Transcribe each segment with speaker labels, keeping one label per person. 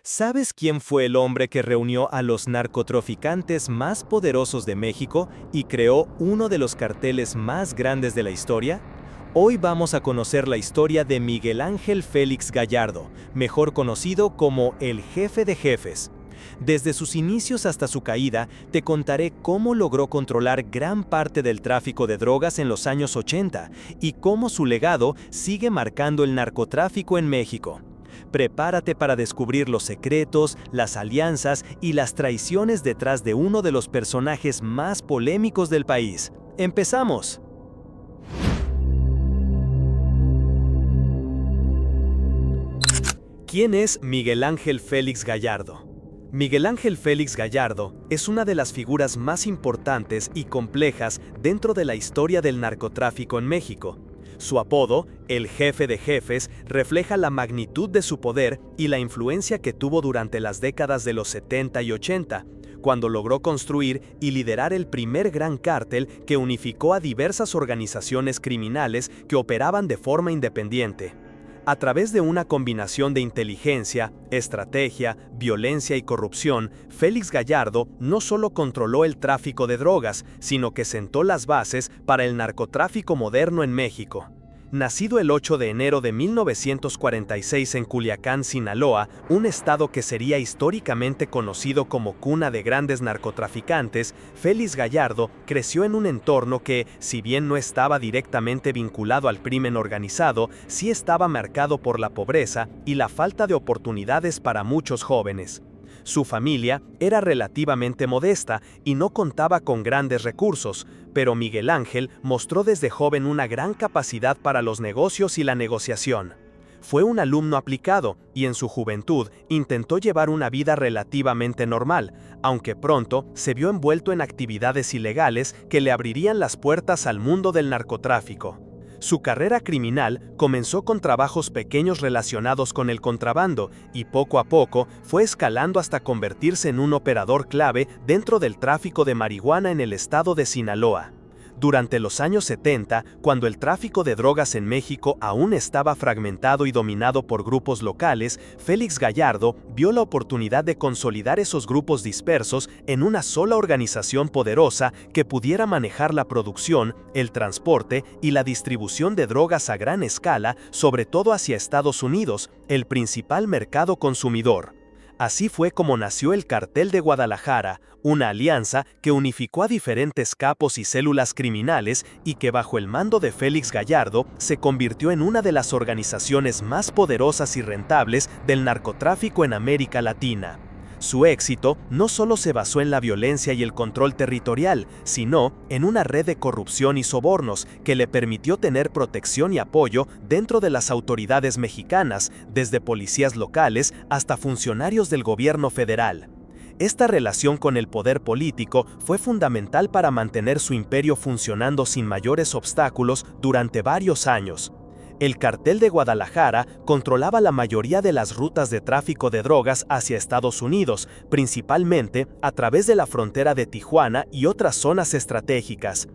Speaker 1: ¿Sabes quién fue el hombre que reunió a los narcotraficantes más poderosos de México y creó uno de los carteles más grandes de la historia? Hoy vamos a conocer la historia de Miguel Ángel Félix Gallardo, mejor conocido como el Jefe de Jefes. Desde sus inicios hasta su caída, te contaré cómo logró controlar gran parte del tráfico de drogas en los años 80 y cómo su legado sigue marcando el narcotráfico en México. Prepárate para descubrir los secretos, las alianzas y las traiciones detrás de uno de los personajes más polémicos del país. ¡Empezamos! ¿Quién es Miguel Ángel Félix Gallardo? Miguel Ángel Félix Gallardo es una de las figuras más importantes y complejas dentro de la historia del narcotráfico en México. Su apodo, el Jefe de Jefes, refleja la magnitud de su poder y la influencia que tuvo durante las décadas de los 70 y 80, cuando logró construir y liderar el primer gran cártel que unificó a diversas organizaciones criminales que operaban de forma independiente. A través de una combinación de inteligencia, estrategia, violencia y corrupción, Félix Gallardo no solo controló el tráfico de drogas, sino que sentó las bases para el narcotráfico moderno en México. Nacido el 8 de enero de 1946 en Culiacán, Sinaloa, un estado que sería históricamente conocido como cuna de grandes narcotraficantes, Félix Gallardo creció en un entorno que, si bien no estaba directamente vinculado al crimen organizado, sí estaba marcado por la pobreza y la falta de oportunidades para muchos jóvenes. Su familia era relativamente modesta y no contaba con grandes recursos, pero Miguel Ángel mostró desde joven una gran capacidad para los negocios y la negociación. Fue un alumno aplicado y en su juventud intentó llevar una vida relativamente normal, aunque pronto se vio envuelto en actividades ilegales que le abrirían las puertas al mundo del narcotráfico. Su carrera criminal comenzó con trabajos pequeños relacionados con el contrabando y poco a poco fue escalando hasta convertirse en un operador clave dentro del tráfico de marihuana en el estado de Sinaloa. Durante los años 70, cuando el tráfico de drogas en México aún estaba fragmentado y dominado por grupos locales, Félix Gallardo vio la oportunidad de consolidar esos grupos dispersos en una sola organización poderosa que pudiera manejar la producción, el transporte y la distribución de drogas a gran escala, sobre todo hacia Estados Unidos, el principal mercado consumidor. Así fue como nació el Cartel de Guadalajara, una alianza que unificó a diferentes capos y células criminales y que bajo el mando de Félix Gallardo se convirtió en una de las organizaciones más poderosas y rentables del narcotráfico en América Latina. Su éxito no solo se basó en la violencia y el control territorial, sino en una red de corrupción y sobornos que le permitió tener protección y apoyo dentro de las autoridades mexicanas, desde policías locales hasta funcionarios del gobierno federal. Esta relación con el poder político fue fundamental para mantener su imperio funcionando sin mayores obstáculos durante varios años. El Cartel de Guadalajara controlaba la mayoría de las rutas de tráfico de drogas hacia Estados Unidos, principalmente a través de la frontera de Tijuana y otras zonas estratégicas.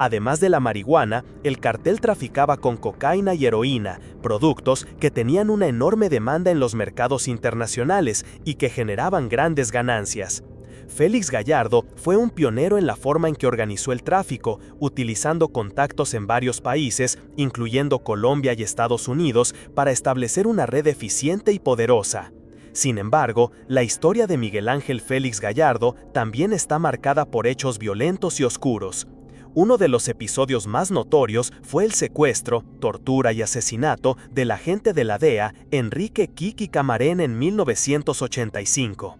Speaker 1: Además de la marihuana, el cartel traficaba con cocaína y heroína, productos que tenían una enorme demanda en los mercados internacionales y que generaban grandes ganancias. Félix Gallardo fue un pionero en la forma en que organizó el tráfico, utilizando contactos en varios países, incluyendo Colombia y Estados Unidos, para establecer una red eficiente y poderosa. Sin embargo, la historia de Miguel Ángel Félix Gallardo también está marcada por hechos violentos y oscuros. Uno de los episodios más notorios fue el secuestro, tortura y asesinato del agente de la DEA, Enrique Kiki Camarena, en 1985.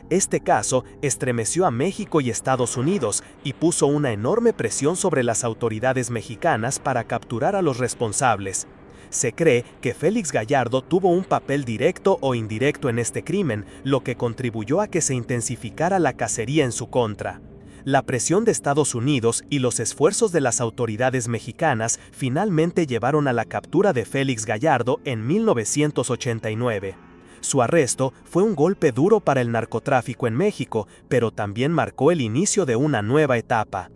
Speaker 1: Este caso estremeció a México y Estados Unidos y puso una enorme presión sobre las autoridades mexicanas para capturar a los responsables. Se cree que Félix Gallardo tuvo un papel directo o indirecto en este crimen, lo que contribuyó a que se intensificara la cacería en su contra. La presión de Estados Unidos y los esfuerzos de las autoridades mexicanas finalmente llevaron a la captura de Félix Gallardo en 1989. Su arresto fue un golpe duro para el narcotráfico en México, pero también marcó el inicio de una nueva etapa.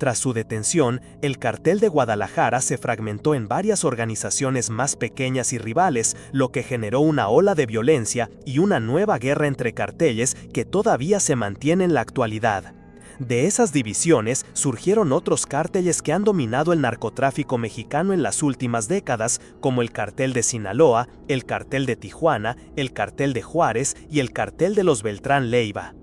Speaker 1: Tras su detención, el Cartel de Guadalajara se fragmentó en varias organizaciones más pequeñas y rivales, lo que generó una ola de violencia y una nueva guerra entre carteles que todavía se mantiene en la actualidad. De esas divisiones surgieron otros cárteles que han dominado el narcotráfico mexicano en las últimas décadas, como el Cartel de Sinaloa, el Cartel de Tijuana, el Cartel de Juárez y el Cartel de los Beltrán Leiva.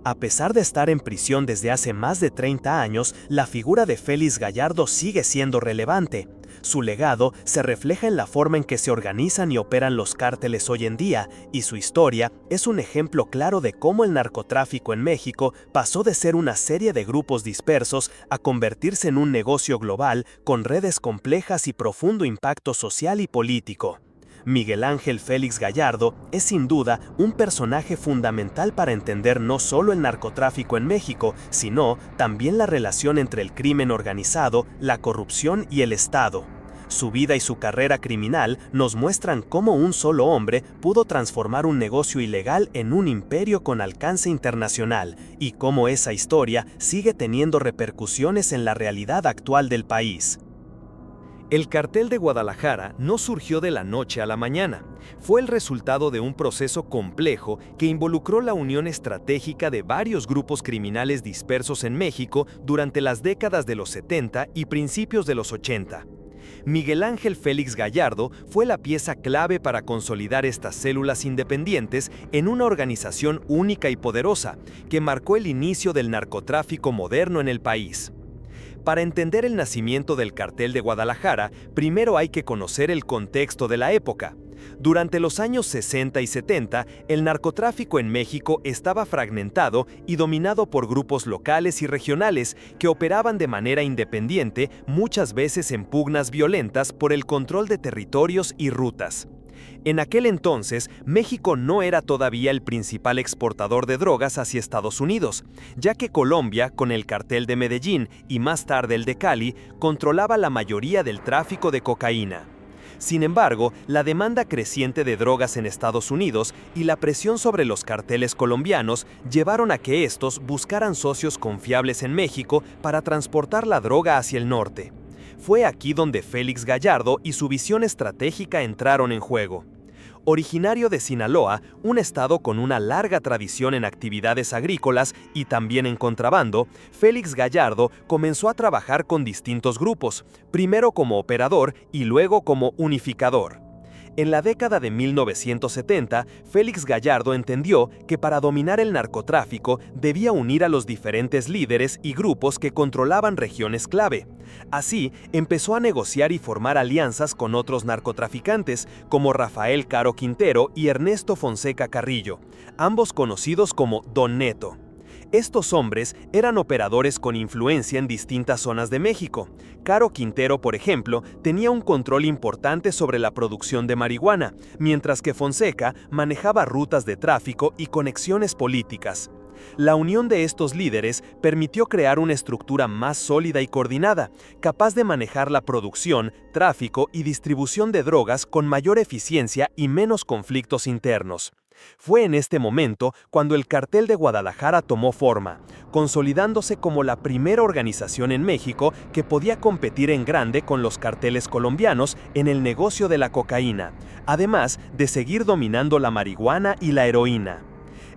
Speaker 1: A pesar de estar en prisión desde hace más de 30 años, la figura de Félix Gallardo sigue siendo relevante. Su legado se refleja en la forma en que se organizan y operan los cárteles hoy en día, y su historia es un ejemplo claro de cómo el narcotráfico en México pasó de ser una serie de grupos dispersos a convertirse en un negocio global con redes complejas y profundo impacto social y político. Miguel Ángel Félix Gallardo es sin duda un personaje fundamental para entender no solo el narcotráfico en México, sino también la relación entre el crimen organizado, la corrupción y el Estado. Su vida y su carrera criminal nos muestran cómo un solo hombre pudo transformar un negocio ilegal en un imperio con alcance internacional, y cómo esa historia sigue teniendo repercusiones en la realidad actual del país.
Speaker 2: El Cartel de Guadalajara no surgió de la noche a la mañana. Fue el resultado de un proceso complejo que involucró la unión estratégica de varios grupos criminales dispersos en México durante las décadas de los 70 y principios de los 80. Miguel Ángel Félix Gallardo fue la pieza clave para consolidar estas células independientes en una organización única y poderosa, que marcó el inicio del narcotráfico moderno en el país. Para entender el nacimiento del Cartel de Guadalajara, primero hay que conocer el contexto de la época. Durante los años 60 y 70, el narcotráfico en México estaba fragmentado y dominado por grupos locales y regionales que operaban de manera independiente, muchas veces en pugnas violentas por el control de territorios y rutas. En aquel entonces, México no era todavía el principal exportador de drogas hacia Estados Unidos, ya que Colombia, con el Cartel de Medellín y más tarde el de Cali, controlaba la mayoría del tráfico de cocaína. Sin embargo, la demanda creciente de drogas en Estados Unidos y la presión sobre los carteles colombianos llevaron a que estos buscaran socios confiables en México para transportar la droga hacia el norte. Fue aquí donde Félix Gallardo y su visión estratégica entraron en juego. Originario de Sinaloa, un estado con una larga tradición en actividades agrícolas y también en contrabando, Félix Gallardo comenzó a trabajar con distintos grupos, primero como operador y luego como unificador. En la década de 1970, Félix Gallardo entendió que para dominar el narcotráfico debía unir a los diferentes líderes y grupos que controlaban regiones clave. Así, empezó a negociar y formar alianzas con otros narcotraficantes, como Rafael Caro Quintero y Ernesto Fonseca Carrillo, ambos conocidos como Don Neto. Estos hombres eran operadores con influencia en distintas zonas de México. Caro Quintero, por ejemplo, tenía un control importante sobre la producción de marihuana, mientras que Fonseca manejaba rutas de tráfico y conexiones políticas. La unión de estos líderes permitió crear una estructura más sólida y coordinada, capaz de manejar la producción, tráfico y distribución de drogas con mayor eficiencia y menos conflictos internos. Fue en este momento cuando el Cartel de Guadalajara tomó forma, consolidándose como la primera organización en México que podía competir en grande con los carteles colombianos en el negocio de la cocaína, además de seguir dominando la marihuana y la heroína.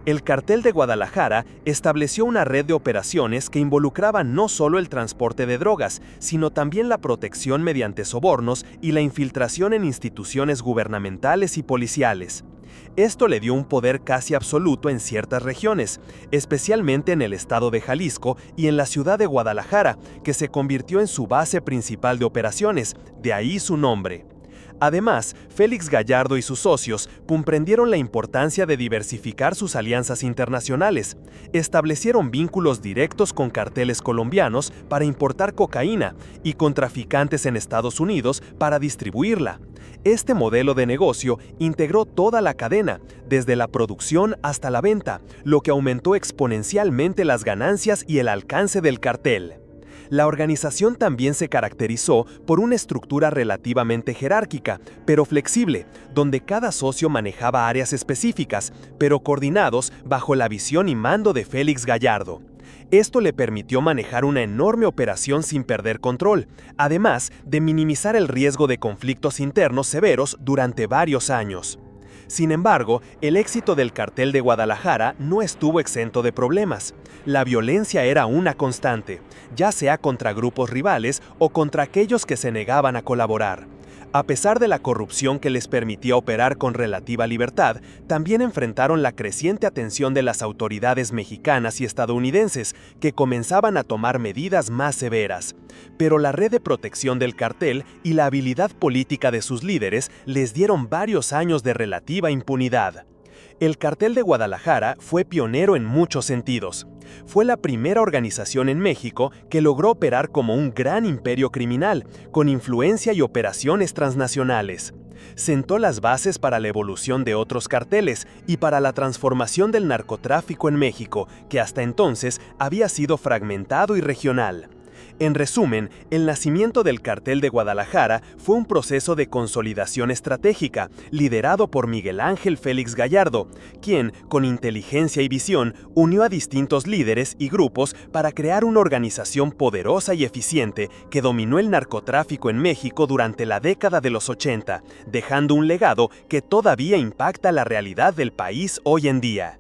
Speaker 2: El Cartel de Guadalajara estableció una red de operaciones que involucraba no solo el transporte de drogas, sino también la protección mediante sobornos y la infiltración en instituciones gubernamentales y policiales. Esto le dio un poder casi absoluto en ciertas regiones, especialmente en el estado de Jalisco y en la ciudad de Guadalajara, que se convirtió en su base principal de operaciones, de ahí su nombre. Además, Félix Gallardo y sus socios comprendieron la importancia de diversificar sus alianzas internacionales. Establecieron vínculos directos con carteles colombianos para importar cocaína y con traficantes en Estados Unidos para distribuirla. Este modelo de negocio integró toda la cadena, desde la producción hasta la venta, lo que aumentó exponencialmente las ganancias y el alcance del cartel.
Speaker 1: La organización también se caracterizó por una estructura relativamente jerárquica, pero flexible, donde cada socio manejaba áreas específicas, pero coordinados bajo la visión y mando de Félix Gallardo. Esto le permitió manejar una enorme operación sin perder control, además de minimizar el riesgo de conflictos internos severos durante varios años. Sin embargo, el éxito del Cartel de Guadalajara no estuvo exento de problemas. La violencia era una constante, ya sea contra grupos rivales o contra aquellos que se negaban a colaborar. A pesar de la corrupción que les permitía operar con relativa libertad, también enfrentaron la creciente atención de las autoridades mexicanas y estadounidenses, que comenzaban a tomar medidas más severas. Pero la red de protección del cartel y la habilidad política de sus líderes les dieron varios años de relativa impunidad. El Cartel de Guadalajara fue pionero en muchos sentidos. Fue la primera organización en México que logró operar como un gran imperio criminal, con influencia y operaciones transnacionales. Sentó las bases para la evolución de otros carteles y para la transformación del narcotráfico en México, que hasta entonces había sido fragmentado y regional. En resumen, el nacimiento del Cartel de Guadalajara fue un proceso de consolidación estratégica, liderado por Miguel Ángel Félix Gallardo, quien, con inteligencia y visión, unió a distintos líderes y grupos para crear una organización poderosa y eficiente que dominó el narcotráfico en México durante la década de los 80, dejando un legado que todavía impacta la realidad del país hoy en día.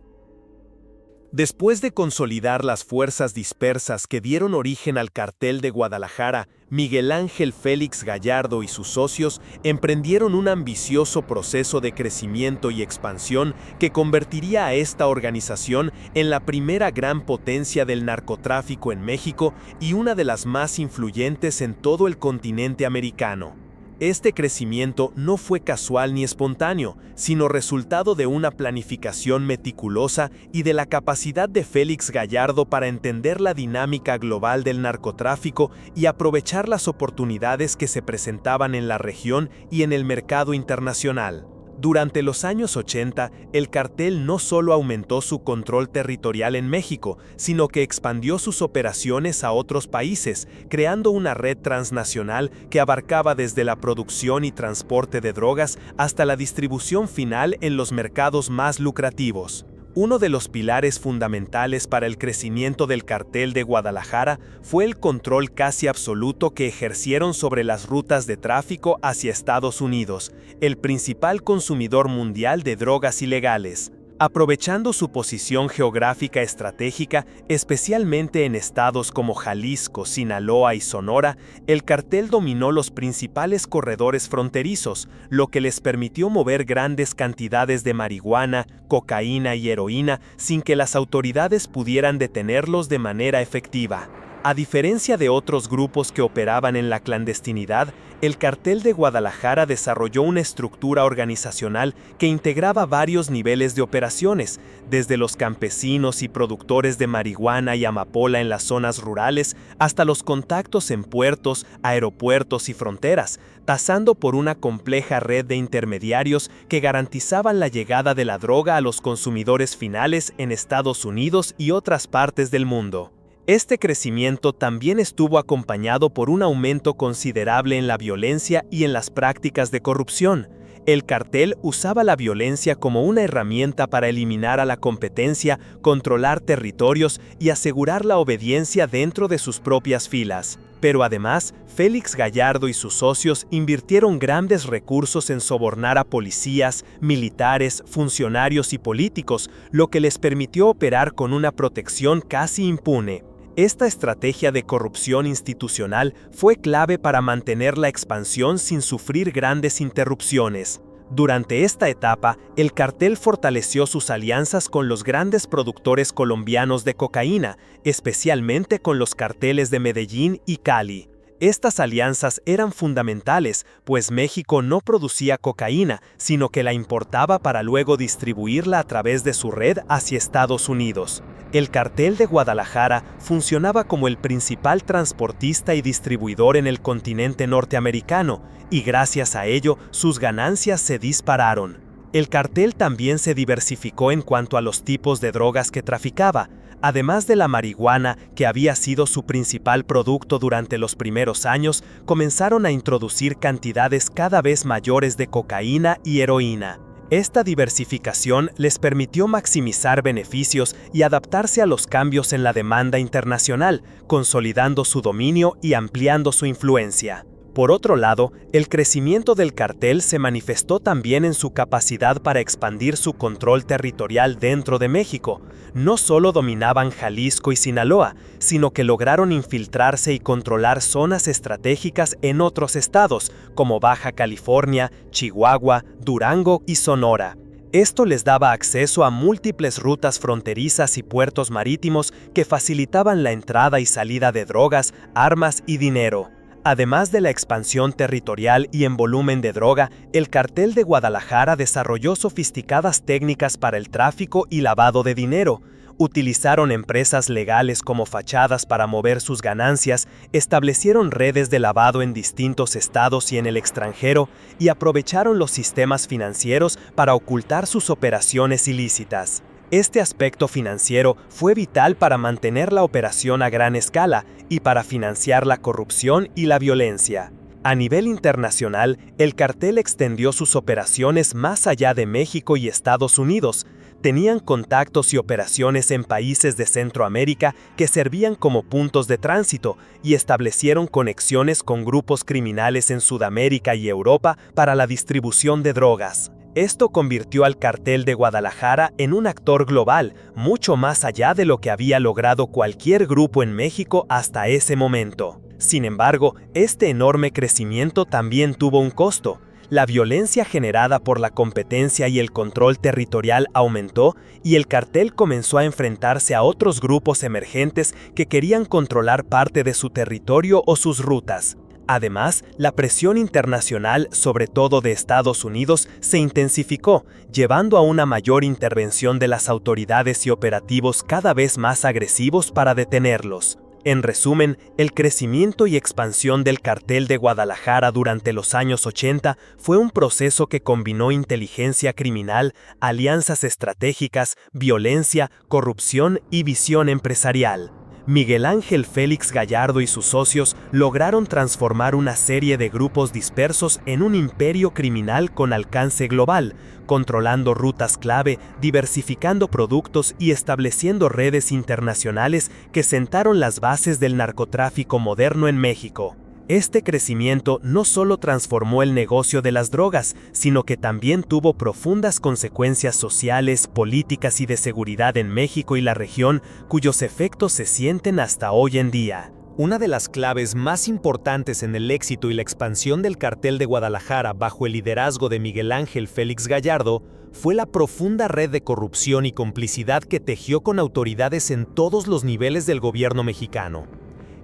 Speaker 2: Después de consolidar las fuerzas dispersas que dieron origen al Cartel de Guadalajara, Miguel Ángel Félix Gallardo y sus socios emprendieron un ambicioso proceso de crecimiento y expansión que convertiría a esta organización en la primera gran potencia del narcotráfico en México y una de las más influyentes en todo el continente americano. Este crecimiento no fue casual ni espontáneo, sino resultado de una planificación meticulosa y de la capacidad de Félix Gallardo para entender la dinámica global del narcotráfico y aprovechar las oportunidades que se presentaban en la región y en el mercado internacional. Durante los años 80, el cartel no solo aumentó su control territorial en México, sino que expandió sus operaciones a otros países, creando una red transnacional que abarcaba desde la producción y transporte de drogas hasta la distribución final en los mercados más lucrativos. Uno de los pilares fundamentales para el crecimiento del Cartel de Guadalajara fue el control casi absoluto que ejercieron sobre las rutas de tráfico hacia Estados Unidos, el principal consumidor mundial de drogas ilegales. Aprovechando su posición geográfica estratégica, especialmente en estados como Jalisco, Sinaloa y Sonora, el cartel dominó los principales corredores fronterizos, lo que les permitió mover grandes cantidades de marihuana, cocaína y heroína sin que las autoridades pudieran detenerlos de manera efectiva. A diferencia de otros grupos que operaban en la clandestinidad, el Cartel de Guadalajara desarrolló una estructura organizacional que integraba varios niveles de operaciones, desde los campesinos y productores de marihuana y amapola en las zonas rurales hasta los contactos en puertos, aeropuertos y fronteras, pasando por una compleja red de intermediarios que garantizaban la llegada de la droga a los consumidores finales en Estados Unidos y otras partes del mundo. Este crecimiento también estuvo acompañado por un aumento considerable en la violencia y en las prácticas de corrupción. El cartel usaba la violencia como una herramienta para eliminar a la competencia, controlar territorios y asegurar la obediencia dentro de sus propias filas. Pero además, Félix Gallardo y sus socios invirtieron grandes recursos en sobornar a policías, militares, funcionarios y políticos, lo que les permitió operar con una protección casi impune. Esta estrategia de corrupción institucional fue clave para mantener la expansión sin sufrir grandes interrupciones. Durante esta etapa, el cartel fortaleció sus alianzas con los grandes productores colombianos de cocaína, especialmente con los carteles de Medellín y Cali. Estas alianzas eran fundamentales, pues México no producía cocaína, sino que la importaba para luego distribuirla a través de su red hacia Estados Unidos. El Cartel de Guadalajara funcionaba como el principal transportista y distribuidor en el continente norteamericano, y gracias a ello sus ganancias se dispararon.
Speaker 1: El cartel también se diversificó en cuanto a los tipos de drogas que traficaba, además de la marihuana, que había sido su principal producto durante los primeros años, comenzaron a introducir cantidades cada vez mayores de cocaína y heroína. Esta diversificación les permitió maximizar beneficios y adaptarse a los cambios en la demanda internacional, consolidando su dominio y ampliando su influencia. Por otro lado, el crecimiento del cartel se manifestó también en su capacidad para expandir su control territorial dentro de México. No solo dominaban Jalisco y Sinaloa, sino que lograron infiltrarse y controlar zonas estratégicas en otros estados, como Baja California, Chihuahua, Durango y Sonora. Esto les daba acceso a múltiples rutas fronterizas y puertos marítimos que facilitaban la entrada y salida de drogas, armas y dinero. Además de la expansión territorial y en volumen de droga, el cartel de Guadalajara desarrolló sofisticadas técnicas para el tráfico y lavado de dinero. Utilizaron empresas legales como fachadas para mover sus ganancias, establecieron redes de lavado en distintos estados y en el extranjero, y aprovecharon los sistemas financieros para ocultar sus operaciones ilícitas. Este aspecto financiero fue vital para mantener la operación a gran escala y para financiar la corrupción y la violencia. A nivel internacional, el cartel extendió sus operaciones más allá de México y Estados Unidos. Tenían contactos y operaciones en países de Centroamérica que servían como puntos de tránsito y establecieron conexiones con grupos criminales en Sudamérica y Europa para la distribución de drogas. Esto convirtió al cartel de Guadalajara en un actor global, mucho más allá de lo que había logrado cualquier grupo en México hasta ese momento. Sin embargo, este enorme crecimiento también tuvo un costo. La violencia generada por la competencia y el control territorial aumentó, y el cartel comenzó a enfrentarse a otros grupos emergentes que querían controlar parte de su territorio o sus rutas. Además, la presión internacional, sobre todo de Estados Unidos, se intensificó, llevando a una mayor intervención de las autoridades y operativos cada vez más agresivos para detenerlos. En resumen, el crecimiento y expansión del cartel de Guadalajara durante los años 80 fue un proceso que combinó inteligencia criminal, alianzas estratégicas, violencia, corrupción y visión empresarial. Miguel Ángel Félix Gallardo y sus socios lograron transformar una serie de grupos dispersos en un imperio criminal con alcance global, controlando rutas clave, diversificando productos y estableciendo redes internacionales que sentaron las bases del narcotráfico moderno en México. Este crecimiento no solo transformó el negocio de las drogas, sino que también tuvo profundas consecuencias sociales, políticas y de seguridad en México y la región, cuyos efectos se sienten hasta hoy en día.
Speaker 2: Una de las claves más importantes en el éxito y la expansión del cartel de Guadalajara bajo el liderazgo de Miguel Ángel Félix Gallardo fue la profunda red de corrupción y complicidad que tejió con autoridades en todos los niveles del gobierno mexicano.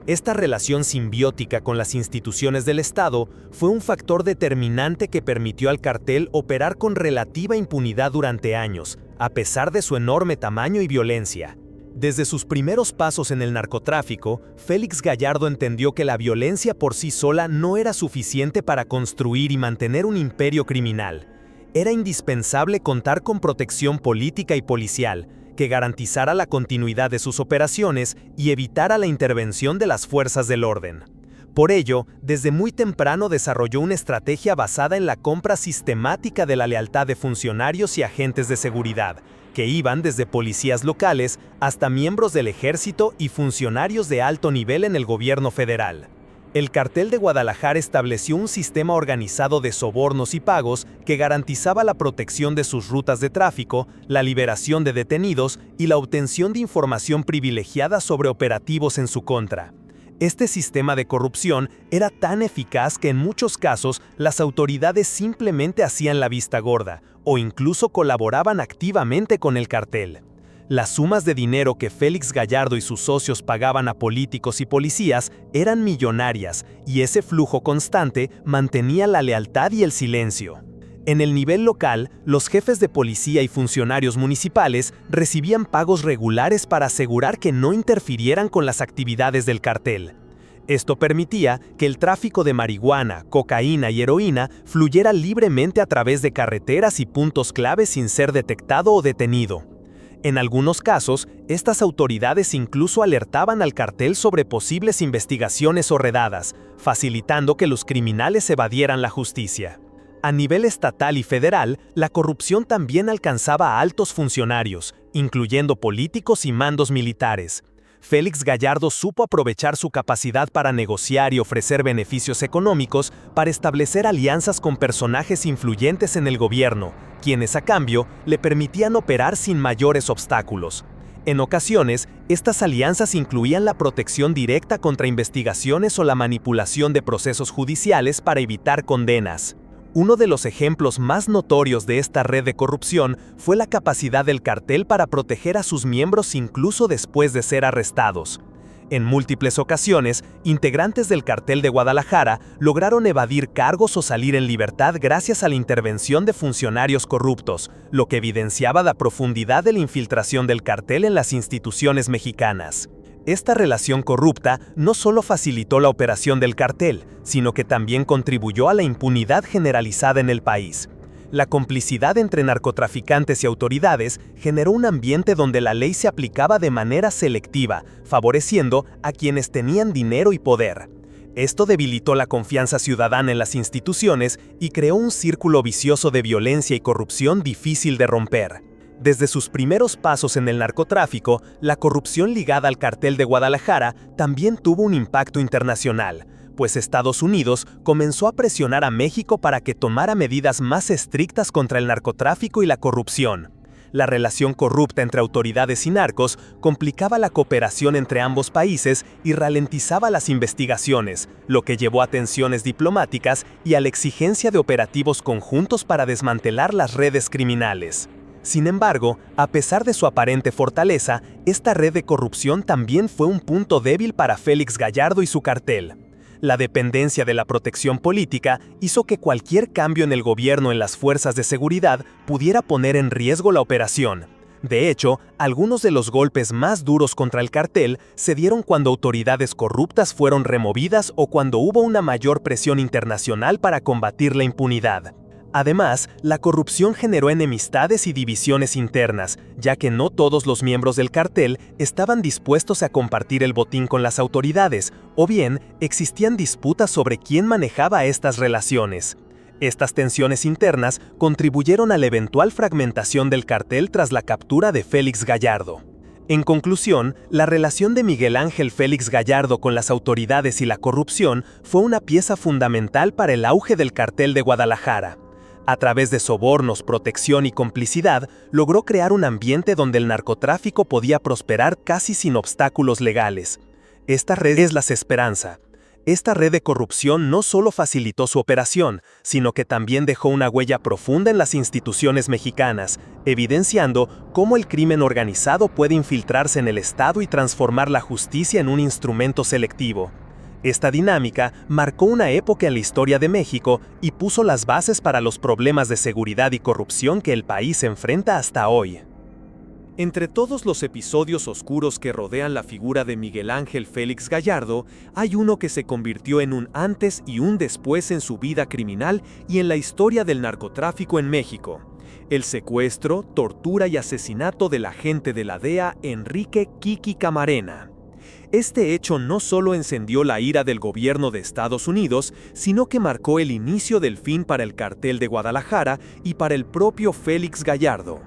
Speaker 2: Esta relación simbiótica con las instituciones del Estado fue un factor determinante que permitió al cartel operar con relativa impunidad durante años, a pesar de su enorme tamaño y violencia. Desde sus primeros pasos en el narcotráfico, Félix Gallardo entendió que la violencia por sí sola no era suficiente para construir y mantener un imperio criminal. Era indispensable contar con protección política y policial, que garantizara la continuidad de sus operaciones y evitara la intervención de las fuerzas del orden. Por ello, desde muy temprano desarrolló una estrategia basada en la compra sistemática de la lealtad de funcionarios y agentes de seguridad, que iban desde policías locales hasta miembros del ejército y funcionarios de alto nivel en el gobierno federal. El cartel de Guadalajara estableció un sistema organizado de sobornos y pagos que garantizaba la protección de sus rutas de tráfico, la liberación de detenidos y la obtención de información privilegiada sobre operativos en su contra. Este sistema de corrupción era tan eficaz que en muchos casos las autoridades simplemente hacían la vista gorda o incluso colaboraban activamente con el cartel. Las sumas de dinero que Félix Gallardo y sus socios pagaban a políticos y policías eran millonarias, y ese flujo constante mantenía la lealtad y el silencio. En el nivel local, los jefes de policía y funcionarios municipales recibían pagos regulares para asegurar que no interfirieran con las actividades del cartel.
Speaker 1: Esto permitía que el tráfico de marihuana, cocaína y heroína fluyera libremente a través de carreteras y puntos clave sin ser detectado o detenido. En algunos casos, estas autoridades incluso alertaban al cartel sobre posibles investigaciones o redadas, facilitando que los criminales evadieran la justicia. A nivel estatal y federal, la corrupción también alcanzaba a altos funcionarios, incluyendo políticos y mandos militares. Félix Gallardo supo aprovechar su capacidad para negociar y ofrecer beneficios económicos para establecer alianzas con personajes influyentes en el gobierno, quienes a cambio le permitían operar sin mayores obstáculos. En ocasiones, estas alianzas incluían la protección directa contra investigaciones o la manipulación de procesos judiciales para evitar condenas. Uno de los ejemplos más notorios de esta red de corrupción fue la capacidad del cartel para proteger a sus miembros incluso después de ser arrestados. En múltiples ocasiones, integrantes del cartel de Guadalajara lograron evadir cargos o salir en libertad gracias a la intervención de funcionarios corruptos, lo que evidenciaba la profundidad de la infiltración del cartel en las instituciones mexicanas. Esta relación corrupta no solo facilitó la operación del cartel, sino que también contribuyó a la impunidad generalizada en el país. La complicidad entre narcotraficantes y autoridades generó un ambiente donde la ley se aplicaba de manera selectiva, favoreciendo a quienes tenían dinero y poder. Esto debilitó la confianza ciudadana en las instituciones y creó un círculo vicioso de violencia y corrupción difícil de romper. Desde sus primeros pasos en el narcotráfico, la corrupción ligada al cartel de Guadalajara también tuvo un impacto internacional, pues Estados Unidos comenzó a presionar a México para que tomara medidas más estrictas contra el narcotráfico y la corrupción. La relación corrupta entre autoridades y narcos complicaba la cooperación entre ambos países y ralentizaba las investigaciones, lo que llevó a tensiones diplomáticas y a la exigencia de operativos conjuntos para desmantelar las redes criminales. Sin embargo, a pesar de su aparente fortaleza, esta red de corrupción también fue un punto débil para Félix Gallardo y su cartel. La dependencia de la protección política hizo que cualquier cambio en el gobierno en las fuerzas de seguridad pudiera poner en riesgo la operación. De hecho, algunos de los golpes más duros contra el cartel se dieron cuando autoridades corruptas fueron removidas o cuando hubo una mayor presión internacional para combatir la impunidad. Además, la corrupción generó enemistades y divisiones internas, ya que no todos los miembros del cartel estaban dispuestos a compartir el botín con las autoridades, o bien existían disputas sobre quién manejaba estas relaciones. Estas tensiones internas contribuyeron a la eventual fragmentación del cartel tras la captura de Félix Gallardo. En conclusión, la relación de Miguel Ángel Félix Gallardo con las autoridades y la corrupción fue una pieza fundamental para el auge del cartel de Guadalajara. A través de sobornos, protección y complicidad, logró crear un ambiente donde el narcotráfico podía prosperar casi sin obstáculos legales. Esta red es la esperanza. Esta red de corrupción no solo facilitó su operación, sino que también dejó una huella profunda en las instituciones mexicanas, evidenciando cómo el crimen organizado puede infiltrarse en el Estado y transformar la justicia en un instrumento selectivo. Esta dinámica marcó una época en la historia de México y puso las bases para los problemas de seguridad y corrupción que el país enfrenta hasta hoy.
Speaker 2: Entre todos los episodios oscuros que rodean la figura de Miguel Ángel Félix Gallardo, hay uno que se convirtió en un antes y un después en su vida criminal y en la historia del narcotráfico en México: el secuestro, tortura y asesinato del agente de la DEA Enrique Kiki Camarena. Este hecho no solo encendió la ira del gobierno de Estados Unidos, sino que marcó el inicio del fin para el cartel de Guadalajara y para el propio Félix Gallardo.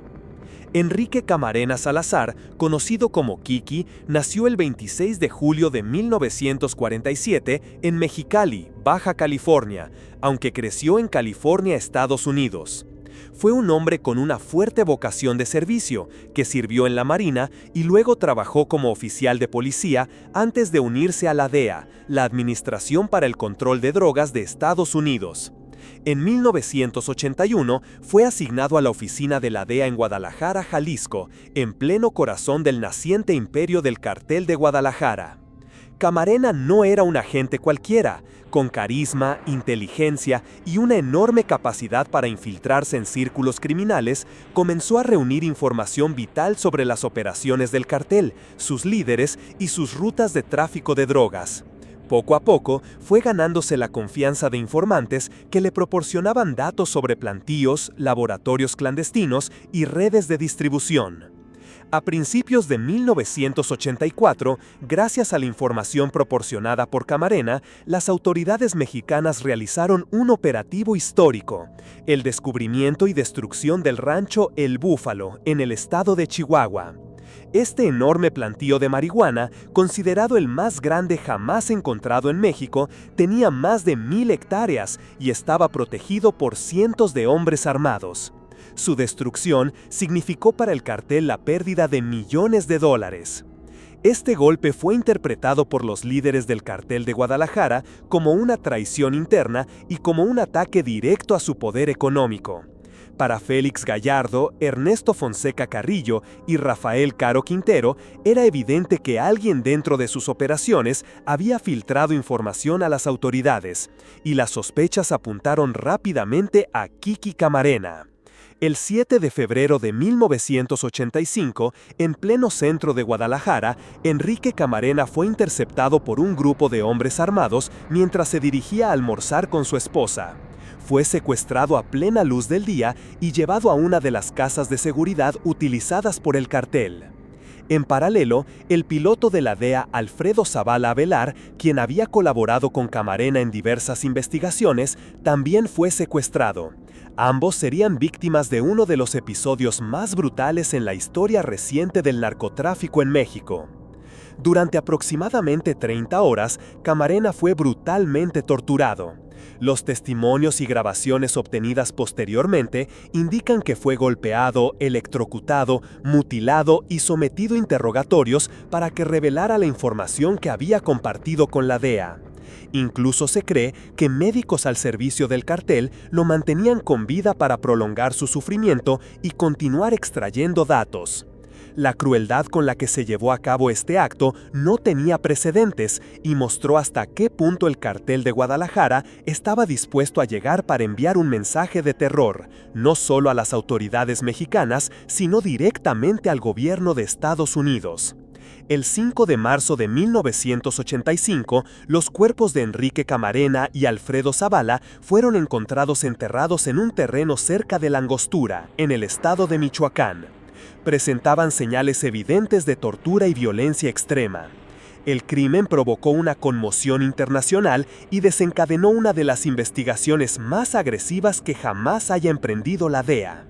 Speaker 2: Enrique Camarena Salazar, conocido como Kiki, nació el 26 de julio de 1947 en Mexicali, Baja California, aunque creció en California, Estados Unidos. Fue un hombre con una fuerte vocación de servicio, que sirvió en la Marina y luego trabajó como oficial de policía antes de unirse a la DEA, la Administración para el Control de Drogas de Estados Unidos. En 1981 fue asignado a la oficina de la DEA en Guadalajara, Jalisco, en pleno corazón del naciente imperio del Cartel de Guadalajara. Camarena no era un agente cualquiera, con carisma, inteligencia y una enorme capacidad para infiltrarse en círculos criminales. Comenzó a reunir información vital sobre las operaciones del cartel, sus líderes y sus rutas de tráfico de drogas.
Speaker 1: Poco a poco, fue ganándose la confianza de informantes que le proporcionaban datos sobre plantíos, laboratorios clandestinos y redes de distribución. A principios de 1984, gracias a la información proporcionada por Camarena, las autoridades mexicanas realizaron un operativo histórico: el descubrimiento y destrucción del rancho El Búfalo, en el estado de Chihuahua. Este enorme plantío de marihuana, considerado el más grande jamás encontrado en México, tenía más de 1000 hectáreas y estaba protegido por cientos de hombres armados. Su destrucción significó para el cartel la pérdida de millones de dólares. Este golpe fue interpretado por los líderes del cartel de Guadalajara como una traición interna y como un ataque directo a su poder económico. Para Félix Gallardo, Ernesto Fonseca Carrillo y Rafael Caro Quintero, era evidente que alguien dentro de sus operaciones había filtrado información a las autoridades, y las sospechas apuntaron rápidamente a Kiki Camarena. El 7 de febrero de 1985, en pleno centro de Guadalajara, Enrique Camarena fue interceptado por un grupo de hombres armados mientras se dirigía a almorzar con su esposa. Fue secuestrado a plena luz del día y llevado a una de las casas de seguridad utilizadas por el cartel. En paralelo, el piloto de la DEA, Alfredo Zavala Avelar, quien había colaborado con Camarena en diversas investigaciones, también fue secuestrado. Ambos serían víctimas de uno de los episodios más brutales en la historia reciente del narcotráfico en México. Durante aproximadamente 30 horas, Camarena fue brutalmente torturado. Los testimonios y grabaciones obtenidas posteriormente indican que fue golpeado, electrocutado, mutilado y sometido a interrogatorios para que revelara la información que había compartido con la DEA. Incluso se cree que médicos al servicio del cartel lo mantenían con vida para prolongar su sufrimiento y continuar extrayendo datos. La crueldad con la que se llevó a cabo este acto no tenía precedentes y mostró hasta qué punto el cartel de Guadalajara estaba dispuesto a llegar para enviar un mensaje de terror, no solo a las autoridades mexicanas, sino directamente al gobierno de Estados Unidos. El 5 de marzo de 1985, los cuerpos de Enrique Camarena y Alfredo Zavala fueron encontrados enterrados en un terreno cerca de La Angostura, en el estado de Michoacán. Presentaban señales evidentes de tortura y violencia extrema. El crimen provocó una conmoción internacional y desencadenó una de las investigaciones más agresivas que jamás haya emprendido la DEA.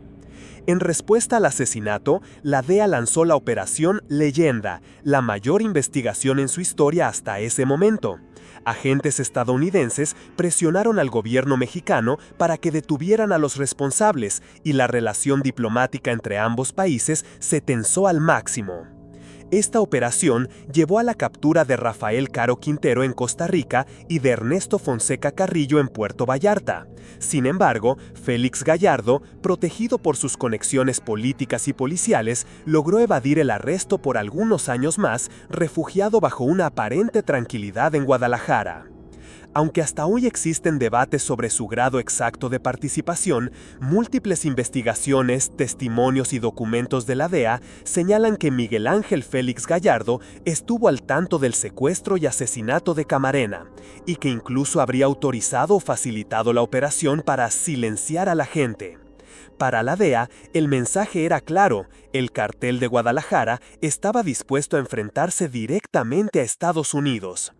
Speaker 1: En respuesta al asesinato, la DEA lanzó la Operación Leyenda, la mayor investigación en su historia hasta ese momento. Agentes estadounidenses presionaron al gobierno mexicano para que detuvieran a los responsables y la relación diplomática entre ambos países se tensó al máximo. Esta operación llevó a la captura de Rafael Caro Quintero en Costa Rica y de Ernesto Fonseca Carrillo en Puerto Vallarta. Sin embargo, Félix Gallardo, protegido por sus conexiones políticas y policiales, logró evadir el arresto por algunos años más, refugiado bajo una aparente tranquilidad en Guadalajara. Aunque hasta hoy existen debates sobre su grado exacto de participación, múltiples investigaciones, testimonios y documentos de la DEA señalan que Miguel Ángel Félix Gallardo estuvo al tanto del secuestro y asesinato de Camarena, y que incluso habría autorizado o facilitado la operación para silenciar a la gente. Para la DEA, el mensaje era claro: el cartel de Guadalajara estaba dispuesto a enfrentarse directamente a Estados Unidos.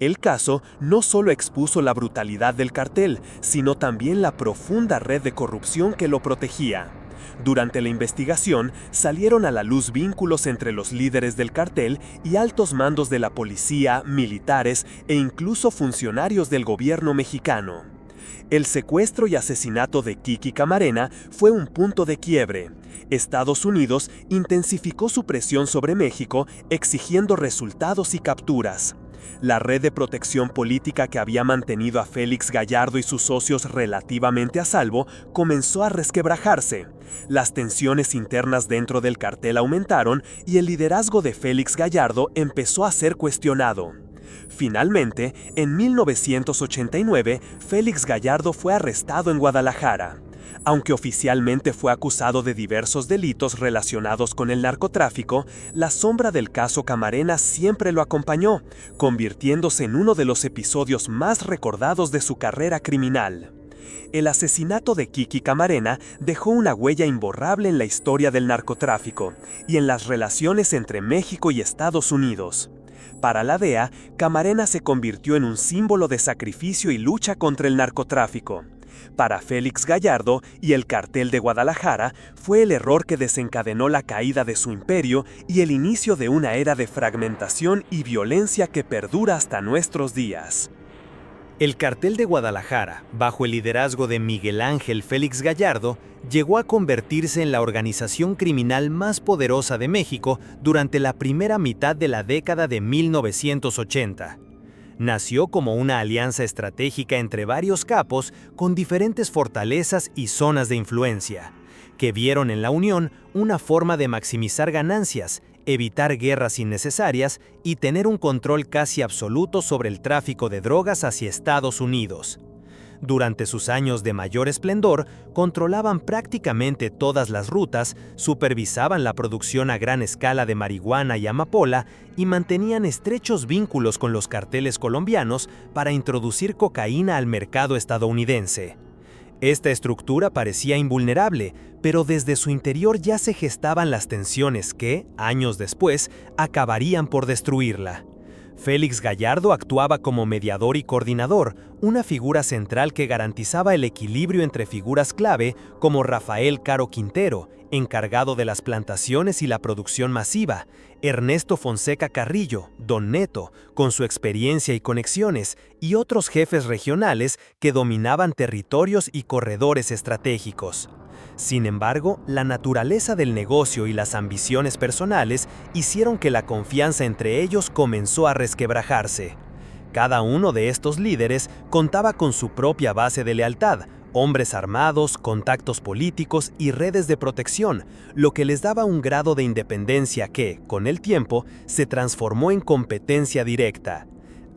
Speaker 1: El caso no solo expuso la brutalidad del cartel, sino también la profunda red de corrupción que lo protegía. Durante la investigación, salieron a la luz vínculos entre los líderes del cartel y altos mandos de la policía, militares e incluso funcionarios del gobierno mexicano. El secuestro y asesinato de Kiki Camarena fue un punto de quiebre. Estados Unidos intensificó su presión sobre México, exigiendo resultados y capturas. La red de protección política que había mantenido a Félix Gallardo y sus socios relativamente a salvo comenzó a resquebrajarse. Las tensiones internas dentro del cartel aumentaron y el liderazgo de Félix Gallardo empezó a ser cuestionado. Finalmente, en 1989, Félix Gallardo fue arrestado en Guadalajara. Aunque oficialmente fue acusado de diversos delitos relacionados con el narcotráfico, la sombra del caso Camarena siempre lo acompañó, convirtiéndose en uno de los episodios más recordados de su carrera criminal. El asesinato de Kiki Camarena dejó una huella imborrable en la historia del narcotráfico y en las relaciones entre México y Estados Unidos. Para la DEA, Camarena se convirtió en un símbolo de sacrificio y lucha contra el narcotráfico. Para Félix Gallardo y el Cartel de Guadalajara, fue el error que desencadenó la caída de su imperio y el inicio de una era de fragmentación y violencia que perdura hasta nuestros días.
Speaker 2: El Cartel de Guadalajara, bajo el liderazgo de Miguel Ángel Félix Gallardo, llegó a convertirse en la organización criminal más poderosa de México durante la primera mitad de la década de 1980. Nació como una alianza estratégica entre varios capos con diferentes fortalezas y zonas de influencia, que vieron en la unión una forma de maximizar ganancias, evitar guerras innecesarias y tener un control casi absoluto sobre el tráfico de drogas hacia Estados Unidos. Durante sus años de mayor esplendor, controlaban prácticamente todas las rutas, supervisaban la producción a gran escala de marihuana y amapola y mantenían estrechos vínculos con los carteles colombianos para introducir cocaína al mercado estadounidense. Esta estructura parecía invulnerable, pero desde su interior ya se gestaban las tensiones que, años después, acabarían por destruirla. Félix Gallardo actuaba como mediador y coordinador, una figura central que garantizaba el equilibrio entre figuras clave como Rafael Caro Quintero, encargado de las plantaciones y la producción masiva, Ernesto Fonseca Carrillo, Don Neto, con su experiencia y conexiones, y otros jefes regionales que dominaban territorios y corredores estratégicos. Sin embargo, la naturaleza del negocio y las ambiciones personales hicieron que la confianza entre ellos comenzó a resquebrajarse. Cada uno de estos líderes contaba con su propia base de lealtad, hombres armados, contactos políticos y redes de protección, lo que les daba un grado de independencia que, con el tiempo, se transformó en competencia directa.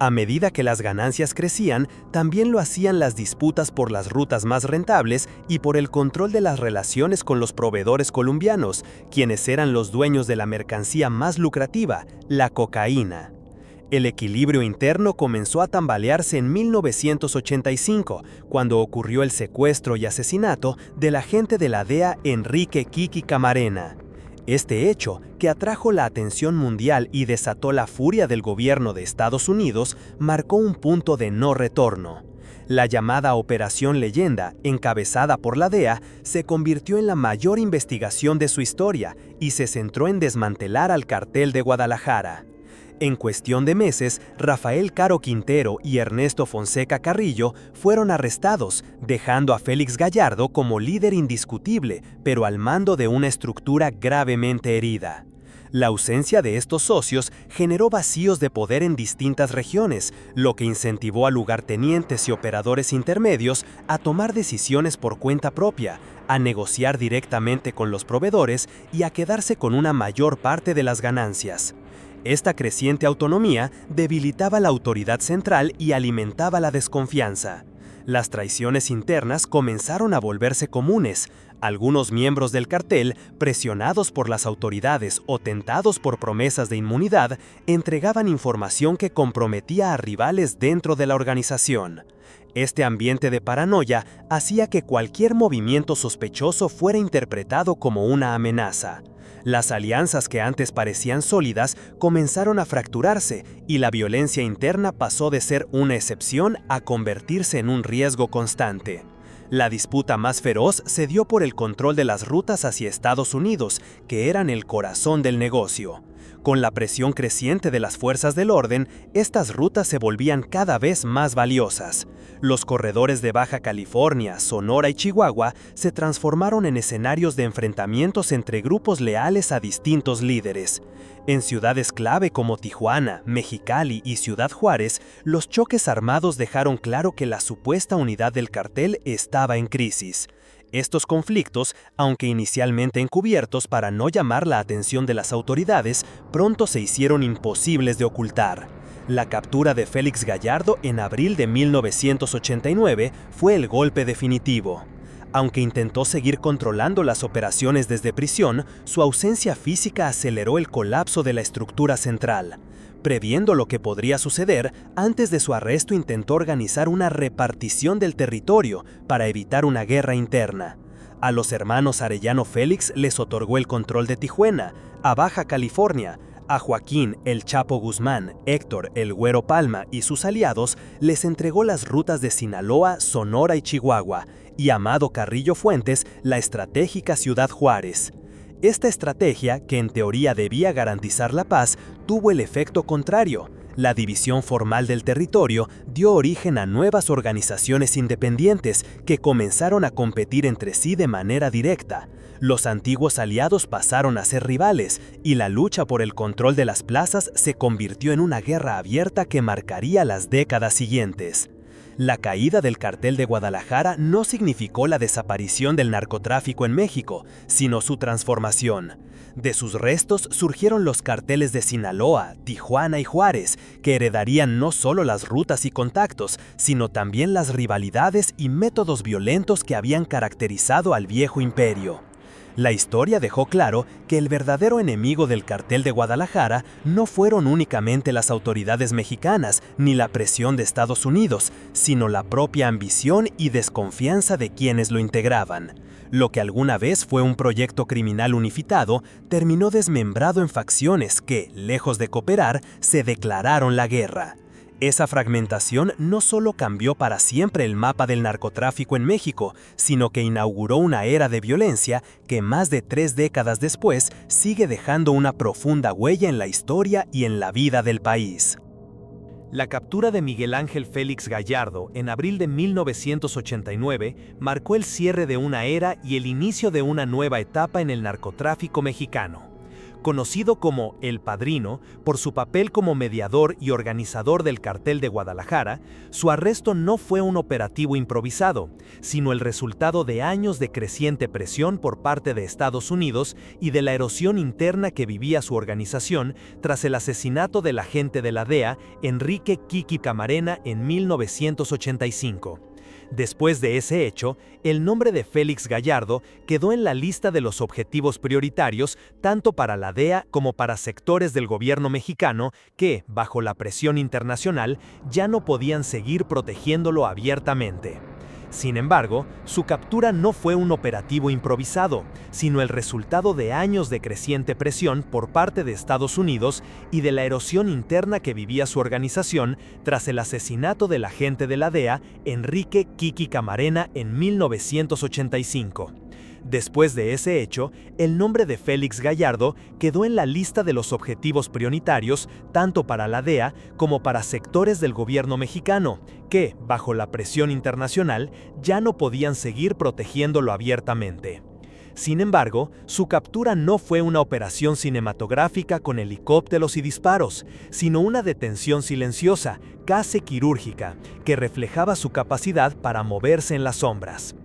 Speaker 2: A medida que las ganancias crecían, también lo hacían las disputas por las rutas más rentables y por el control de las relaciones con los proveedores colombianos, quienes eran los dueños de la mercancía más lucrativa, la cocaína. El equilibrio interno comenzó a tambalearse en 1985, cuando ocurrió el secuestro y asesinato del agente de la DEA Enrique Kiki Camarena. Este hecho, que atrajo la atención mundial y desató la furia del gobierno de Estados Unidos, marcó un punto de no retorno. La llamada Operación Leyenda, encabezada por la DEA, se convirtió en la mayor investigación de su historia y se centró en desmantelar al Cartel de Guadalajara. En cuestión de meses, Rafael Caro Quintero y Ernesto Fonseca Carrillo fueron arrestados, dejando a Félix Gallardo como líder indiscutible, pero al mando de una estructura gravemente herida. La ausencia de estos socios generó vacíos de poder en distintas regiones, lo que incentivó a lugartenientes y operadores intermedios a tomar decisiones por cuenta propia, a negociar directamente con los proveedores y a quedarse con una mayor parte de las ganancias. Esta creciente autonomía debilitaba la autoridad central y alimentaba la desconfianza. Las traiciones internas comenzaron a volverse comunes. Algunos miembros del cartel, presionados por las autoridades o tentados por promesas de inmunidad, entregaban información que comprometía a rivales dentro de la organización. Este ambiente de paranoia hacía que cualquier movimiento sospechoso fuera interpretado como una amenaza. Las alianzas que antes parecían sólidas comenzaron a fracturarse y la violencia interna pasó de ser una excepción a convertirse en un riesgo constante. La disputa más feroz se dio por el control de las rutas hacia Estados Unidos, que eran el corazón del negocio. Con la presión creciente de las fuerzas del orden, estas rutas se volvían cada vez más valiosas. Los corredores de Baja California, Sonora y Chihuahua se transformaron en escenarios de enfrentamientos entre grupos leales a distintos líderes. En ciudades clave como Tijuana, Mexicali y Ciudad Juárez, los choques armados dejaron claro que la supuesta unidad del cartel estaba en crisis. Estos conflictos, aunque inicialmente encubiertos para no llamar la atención de las autoridades, pronto se hicieron imposibles de ocultar. La captura de Félix Gallardo en abril de 1989 fue el golpe definitivo.
Speaker 1: Aunque intentó seguir controlando las operaciones desde prisión, su ausencia física aceleró el colapso de la estructura central. Previendo lo que podría suceder, antes de su arresto intentó organizar una repartición del territorio para evitar una guerra interna. A los hermanos Arellano Félix les otorgó el control de Tijuana, a Baja California. A Joaquín El Chapo Guzmán, Héctor El Güero Palma y sus aliados les entregó las rutas de Sinaloa, Sonora y Chihuahua, y a Amado Carrillo Fuentes la estratégica Ciudad Juárez. Esta estrategia, que en teoría debía garantizar la paz, tuvo el efecto contrario. La división formal del territorio dio origen a nuevas organizaciones independientes que comenzaron a competir entre sí de manera directa. Los antiguos aliados pasaron a ser rivales y la lucha por el control de las plazas se convirtió en una guerra abierta que marcaría las décadas siguientes. La caída del Cartel de Guadalajara no significó la desaparición del narcotráfico en México, sino su transformación. De sus restos surgieron los carteles de Sinaloa, Tijuana y Juárez, que heredarían no solo las rutas y contactos, sino también las rivalidades y métodos violentos que habían caracterizado al viejo imperio. La historia dejó claro que el verdadero enemigo del Cartel de Guadalajara no fueron únicamente las autoridades mexicanas ni la presión de Estados Unidos, sino la propia ambición y desconfianza de quienes lo integraban. Lo que alguna vez fue un proyecto criminal unificado terminó desmembrado en facciones que, lejos de cooperar, se declararon la guerra. Esa fragmentación no solo cambió para siempre el mapa del narcotráfico en México, sino que inauguró una era de violencia que más de 3 décadas después sigue dejando una profunda huella en la historia y en la vida del país.
Speaker 2: La captura de Miguel Ángel Félix Gallardo en abril de 1989 marcó el cierre de una era y el inicio de una nueva etapa en el narcotráfico mexicano. Conocido como El Padrino por su papel como mediador y organizador del Cartel de Guadalajara, su arresto no fue un operativo improvisado, sino el resultado de años de creciente presión por parte de Estados Unidos y de la erosión interna que vivía su organización tras el asesinato del agente de la DEA, Enrique Kiki Camarena, en 1985. Después de ese hecho, el nombre de Félix Gallardo quedó en la lista de los objetivos prioritarios tanto para la DEA como para sectores del gobierno mexicano que, bajo la presión internacional, ya no podían seguir protegiéndolo abiertamente. Sin embargo, su captura no fue un operativo improvisado, sino el resultado de años de creciente presión por parte de Estados Unidos y de la erosión interna que vivía su organización tras el asesinato del agente de la DEA, Enrique Kiki Camarena, en 1985. Después de ese hecho, el nombre de Félix Gallardo quedó en la lista de los objetivos prioritarios tanto para la DEA como para sectores del gobierno mexicano, que, bajo la presión internacional, ya no podían seguir protegiéndolo abiertamente. Sin embargo, su captura no fue una operación cinematográfica con helicópteros y disparos, sino una detención silenciosa, casi quirúrgica, que reflejaba su capacidad para moverse en las sombras.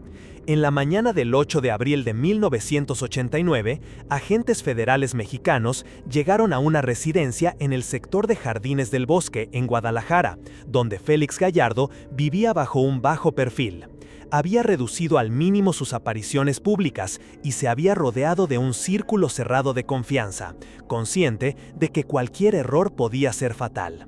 Speaker 2: En la mañana del 8 de abril de 1989, agentes federales mexicanos llegaron a una residencia en el sector de Jardines del Bosque, en Guadalajara, donde Félix Gallardo vivía bajo un bajo perfil. Había reducido al mínimo sus apariciones públicas y se había rodeado de un círculo cerrado de confianza, consciente de que cualquier error podía ser fatal.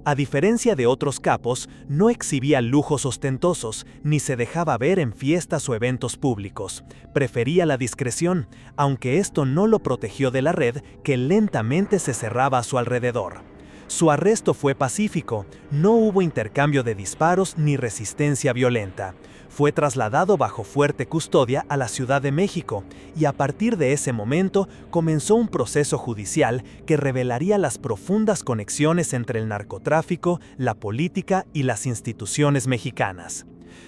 Speaker 2: A diferencia de otros capos, no exhibía lujos ostentosos ni se dejaba ver en fiestas o eventos públicos. Prefería la discreción, aunque esto no lo protegió de la red que lentamente se cerraba a su alrededor. Su arresto fue pacífico, no hubo intercambio de disparos ni resistencia violenta. Fue trasladado bajo fuerte custodia a la Ciudad de México y a partir de ese momento comenzó un proceso judicial que revelaría las profundas conexiones entre el narcotráfico, la política y las instituciones mexicanas.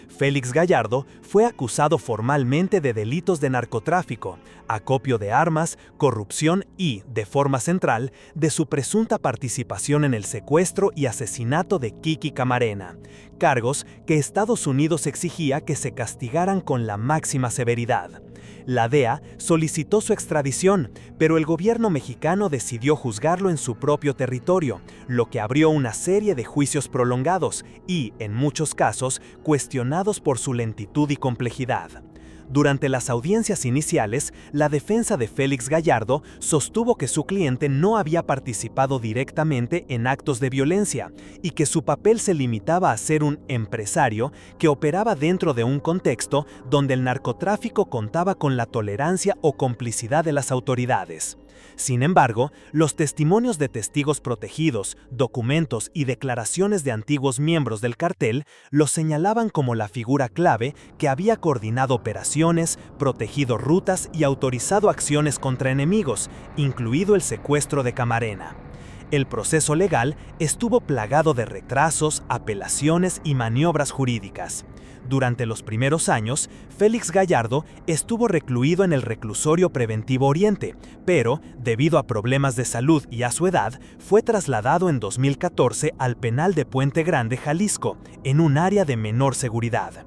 Speaker 2: Félix Gallardo fue acusado formalmente de delitos de narcotráfico, acopio de armas, corrupción y, de forma central, de su presunta participación en el secuestro y asesinato de Kiki Camarena, cargos que Estados Unidos exigía que se castigaran con la máxima severidad. La DEA solicitó su extradición, pero el gobierno mexicano decidió juzgarlo en su propio territorio, lo que abrió una serie de juicios prolongados y, en muchos casos, cuestionados por su lentitud y complejidad.
Speaker 1: Durante las audiencias iniciales, la defensa de Félix Gallardo sostuvo que su cliente no había participado directamente en actos de violencia y que su papel se limitaba a ser un empresario que operaba dentro de un contexto donde el narcotráfico contaba con la tolerancia o complicidad de las autoridades. Sin embargo, los testimonios de testigos protegidos, documentos y declaraciones de antiguos miembros del cartel lo señalaban como la figura clave que había coordinado operaciones, protegido rutas y autorizado acciones contra enemigos, incluido el secuestro de Camarena. El proceso legal estuvo plagado de retrasos, apelaciones y maniobras jurídicas. Durante los primeros años, Félix Gallardo estuvo recluido en el Reclusorio Preventivo Oriente, pero, debido a problemas de salud y a su edad, fue trasladado en 2014 al penal de Puente Grande, Jalisco, en un área de menor seguridad.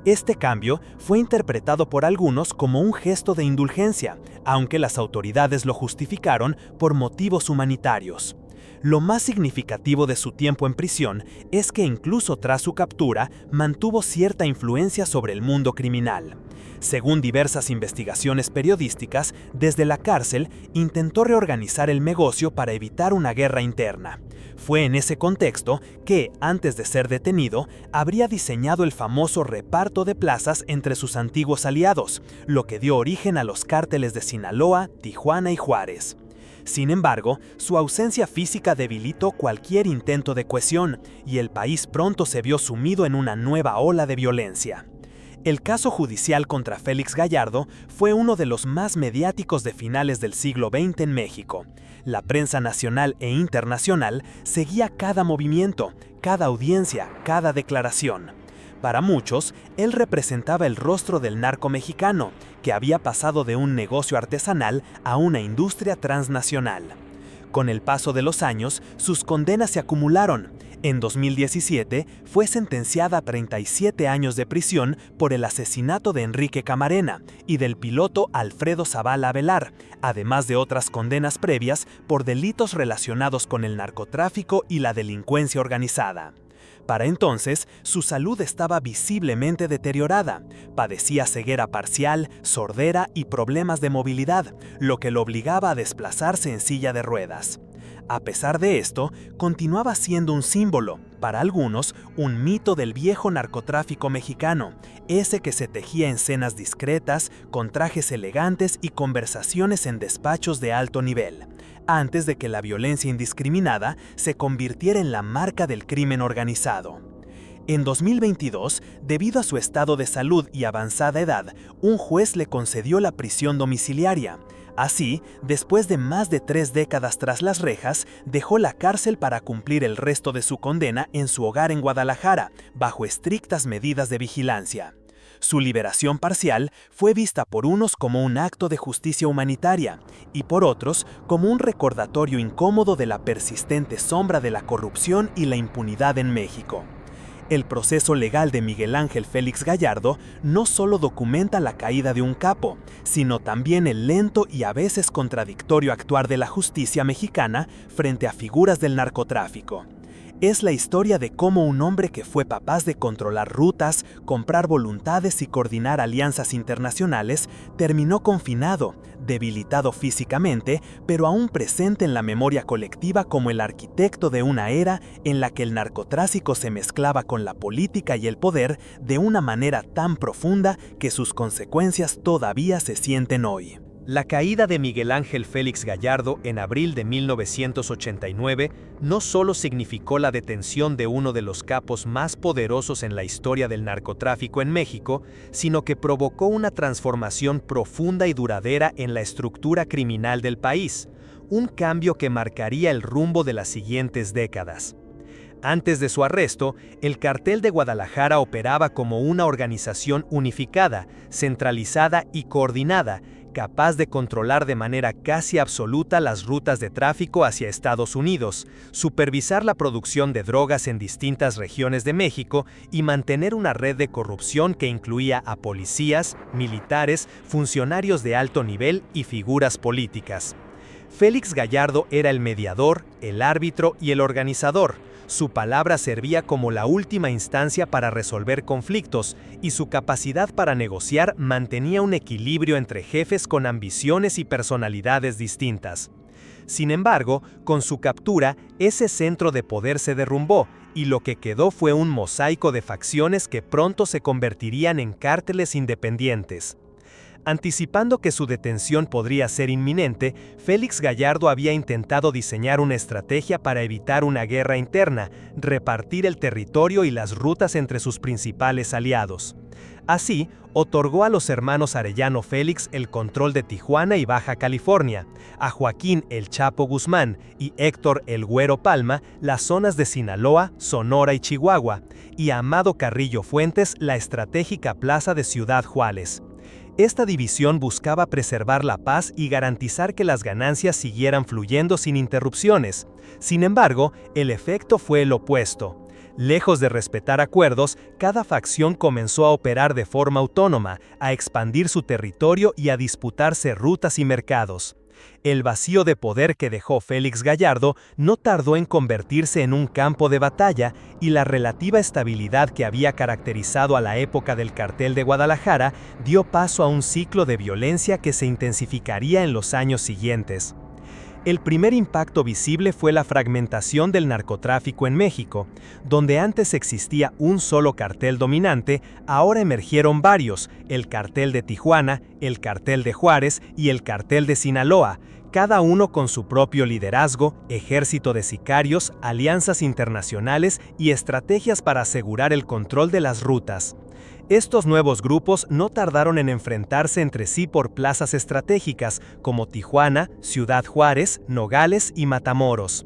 Speaker 1: Este cambio fue interpretado por algunos como un gesto de indulgencia, aunque las autoridades lo justificaron por motivos humanitarios. Lo más significativo de su tiempo en prisión es que incluso tras su captura mantuvo cierta influencia sobre el mundo criminal. Según diversas investigaciones periodísticas, desde la cárcel intentó reorganizar el negocio para evitar una guerra interna. Fue en ese contexto que, antes de ser detenido, habría diseñado el famoso reparto de plazas entre sus antiguos aliados, lo que dio origen a los cárteles de Sinaloa, Tijuana y Juárez. Sin embargo, su ausencia física debilitó cualquier intento de cohesión y el país pronto se vio sumido en una nueva ola de violencia. El caso judicial contra Félix Gallardo fue uno de los más mediáticos de finales del siglo XX en México. La prensa nacional e internacional seguía cada movimiento, cada audiencia, cada declaración. Para muchos, él representaba el rostro del narco mexicano, que había pasado de un negocio artesanal a una industria transnacional. Con el paso de los años, sus condenas se acumularon. En 2017, fue sentenciada a 37 años de prisión por el asesinato de Enrique Camarena y del piloto Alfredo Zavala Avelar, además de otras condenas previas por delitos relacionados con el narcotráfico y la delincuencia organizada. Para entonces, su salud estaba visiblemente deteriorada. Padecía ceguera parcial, sordera y problemas de movilidad, lo que lo obligaba a desplazarse en silla de ruedas. A pesar de esto, continuaba siendo un símbolo, para algunos, un mito del viejo narcotráfico mexicano, ese que se tejía en cenas discretas, con trajes elegantes y conversaciones en despachos de alto nivel, antes de que la violencia indiscriminada se convirtiera en la marca del crimen organizado. En 2022, debido a su estado de salud y avanzada edad, un juez le concedió la prisión domiciliaria. Así, después de más de 3 décadas tras las rejas, dejó la cárcel para cumplir el resto de su condena en su hogar en Guadalajara, bajo estrictas medidas de vigilancia. Su liberación parcial fue vista por unos como un acto de justicia humanitaria y por otros como un recordatorio incómodo de la persistente sombra de la corrupción y la impunidad en México. El proceso legal de Miguel Ángel Félix Gallardo no solo documenta la caída de un capo, sino también el lento y a veces contradictorio actuar de la justicia mexicana frente a figuras del narcotráfico. Es la historia de cómo un hombre que fue capaz de controlar rutas, comprar voluntades y coordinar alianzas internacionales terminó confinado, debilitado físicamente, pero aún presente en la memoria colectiva como el arquitecto de una era en la que el narcotráfico se mezclaba con la política y el poder de una manera tan profunda que sus consecuencias todavía se sienten hoy.
Speaker 2: La caída de Miguel Ángel Félix Gallardo en abril de 1989 no solo significó la detención de uno de los capos más poderosos en la historia del narcotráfico en México, sino que provocó una transformación profunda y duradera en la estructura criminal del país, un cambio que marcaría el rumbo de las siguientes décadas. Antes de su arresto, el Cartel de Guadalajara operaba como una organización unificada, centralizada y coordinada, capaz de controlar de manera casi absoluta las rutas de tráfico hacia Estados Unidos, supervisar la producción de drogas en distintas regiones de México y mantener una red de corrupción que incluía a policías, militares, funcionarios de alto nivel y figuras políticas. Félix Gallardo era el mediador, el árbitro y el organizador. Su palabra servía como la última instancia para resolver conflictos, y su capacidad para negociar mantenía un equilibrio entre jefes con ambiciones y personalidades distintas. Sin embargo, con su captura, ese centro de poder se derrumbó, y lo que quedó fue un mosaico de facciones que pronto se convertirían en cárteles independientes. Anticipando que su detención podría ser inminente, Félix Gallardo había intentado diseñar una estrategia para evitar una guerra interna, repartir el territorio y las rutas entre sus principales aliados. Así, otorgó a los hermanos Arellano Félix el control de Tijuana y Baja California, a Joaquín El Chapo Guzmán y Héctor El Güero Palma las zonas de Sinaloa, Sonora y Chihuahua, y a Amado Carrillo Fuentes la estratégica plaza de Ciudad Juárez. Esta división buscaba preservar la paz y garantizar que las ganancias siguieran fluyendo sin interrupciones. Sin embargo, el efecto fue el opuesto. Lejos de respetar acuerdos, cada facción comenzó a operar de forma autónoma, a expandir su territorio y a disputarse rutas y mercados. El vacío de poder que dejó Félix Gallardo no tardó en convertirse en un campo de batalla, y la relativa estabilidad que había caracterizado a la época del Cartel de Guadalajara dio paso a un ciclo de violencia que se intensificaría en los años siguientes. El primer impacto visible fue la fragmentación del narcotráfico en México. Donde antes existía un solo cartel dominante, ahora emergieron varios: el cartel de Tijuana, el cartel de Juárez y el cartel de Sinaloa, cada uno con su propio liderazgo, ejército de sicarios, alianzas internacionales y estrategias para asegurar el control de las rutas. Estos nuevos grupos no tardaron en enfrentarse entre sí por plazas estratégicas como Tijuana, Ciudad Juárez, Nogales y Matamoros.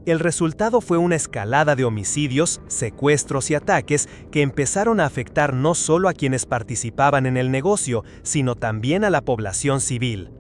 Speaker 2: El resultado fue una escalada de homicidios, secuestros y ataques que empezaron a afectar no solo a quienes participaban en el negocio, sino también a la población civil.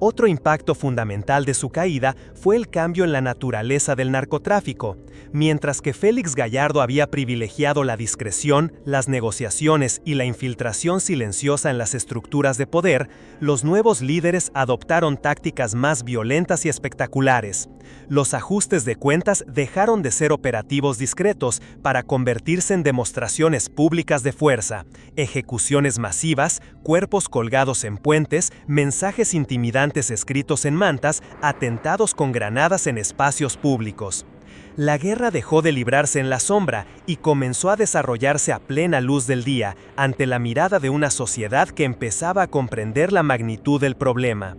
Speaker 2: Otro impacto fundamental de su caída fue el cambio en la naturaleza del narcotráfico. Mientras que Félix Gallardo había privilegiado la discreción, las negociaciones y la infiltración silenciosa en las estructuras de poder, los nuevos líderes adoptaron tácticas más violentas y espectaculares. Los ajustes de cuentas dejaron de ser operativos discretos para convertirse en demostraciones públicas de fuerza, ejecuciones masivas, cuerpos colgados en puentes, mensajes intimidantes escritos en mantas, atentados con granadas en espacios públicos. La guerra dejó de librarse en la sombra y comenzó a desarrollarse a plena luz del día, ante la mirada de una sociedad que empezaba a comprender la magnitud del problema.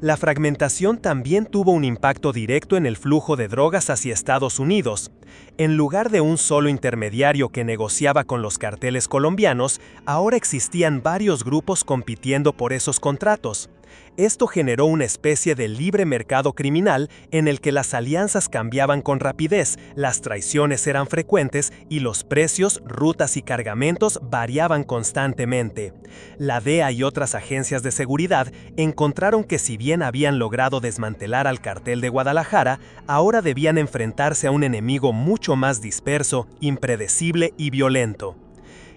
Speaker 2: La fragmentación también tuvo un impacto directo en el flujo de drogas hacia Estados Unidos. En lugar de un solo intermediario que negociaba con los carteles colombianos, ahora existían varios grupos compitiendo por esos contratos. Esto generó una especie de libre mercado criminal en el que las alianzas cambiaban con rapidez, las traiciones eran frecuentes y los precios, rutas y cargamentos variaban constantemente. La DEA y otras agencias de seguridad encontraron que si bien habían logrado desmantelar al Cartel de Guadalajara, ahora debían enfrentarse a un enemigo mucho más disperso, impredecible y violento.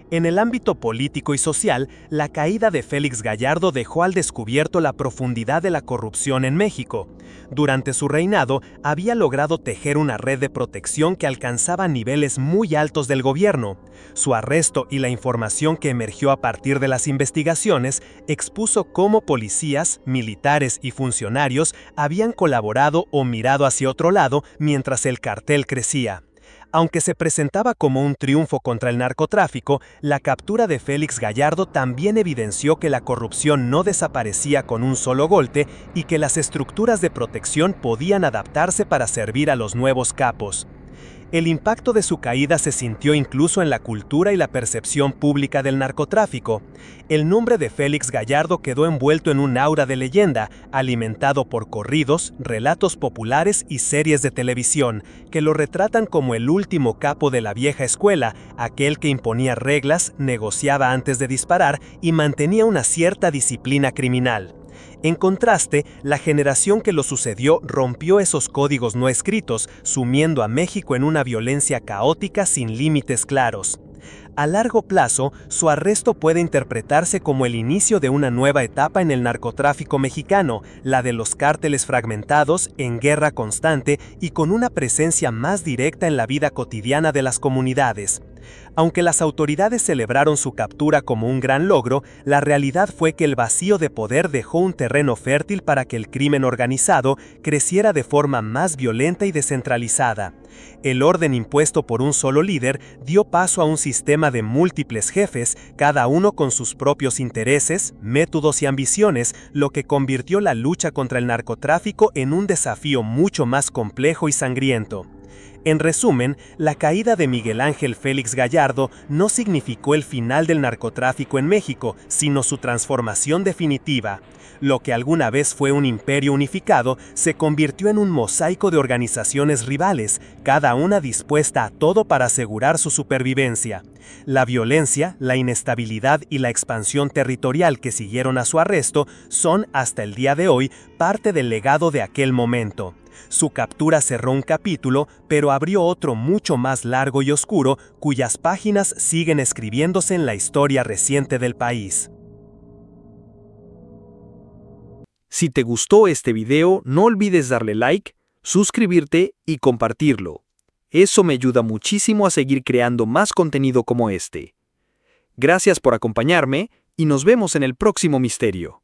Speaker 2: En el ámbito político y social, la caída de Félix Gallardo dejó al descubierto la profundidad de la corrupción en México. Durante su reinado, había logrado tejer una red de protección que alcanzaba niveles muy altos del gobierno. Su arresto y la información que emergió a partir de las investigaciones expuso cómo policías, militares y funcionarios habían colaborado o mirado hacia otro lado mientras el cartel crecía. Aunque se presentaba como un triunfo contra el narcotráfico, la captura de Félix Gallardo también evidenció que la corrupción no desaparecía con un solo golpe y que las estructuras de protección podían adaptarse para servir a los nuevos capos. El impacto de su caída se sintió incluso en la cultura y la percepción pública del narcotráfico. El nombre de Félix Gallardo quedó envuelto en un aura de leyenda, alimentado por corridos, relatos populares y series de televisión, que lo retratan como el último capo de la vieja escuela, aquel que imponía reglas, negociaba antes de disparar y mantenía una cierta disciplina criminal. En contraste, la generación que lo sucedió rompió esos códigos no escritos, sumiendo a México en una violencia caótica sin límites claros.
Speaker 1: A largo plazo, su arresto puede interpretarse como el inicio de una nueva etapa en el narcotráfico mexicano, la de los cárteles fragmentados, en guerra constante y con una presencia más directa en la vida cotidiana de las comunidades. Aunque las autoridades celebraron su captura como un gran logro, la realidad fue que el vacío de poder dejó un terreno fértil para que el crimen organizado creciera de forma más violenta y descentralizada. El orden impuesto por un solo líder dio paso a un sistema de múltiples jefes, cada uno con sus propios intereses, métodos y ambiciones, lo que convirtió la lucha contra el narcotráfico en un desafío mucho más complejo y sangriento. En resumen, la caída de Miguel Ángel Félix Gallardo no significó el final del narcotráfico en México, sino su transformación definitiva. Lo que alguna vez fue un imperio unificado se convirtió en un mosaico de organizaciones rivales, cada una dispuesta a todo para asegurar su supervivencia. La violencia, la inestabilidad y la expansión territorial que siguieron a su arresto son, hasta el día de hoy, parte del legado de aquel momento. Su captura cerró un capítulo, pero abrió otro mucho más largo y oscuro, cuyas páginas siguen escribiéndose en la historia reciente del país.
Speaker 2: Si te gustó este video, no olvides darle like, suscribirte y compartirlo. Eso me ayuda muchísimo a seguir creando más contenido como este. Gracias por acompañarme y nos vemos en el próximo misterio.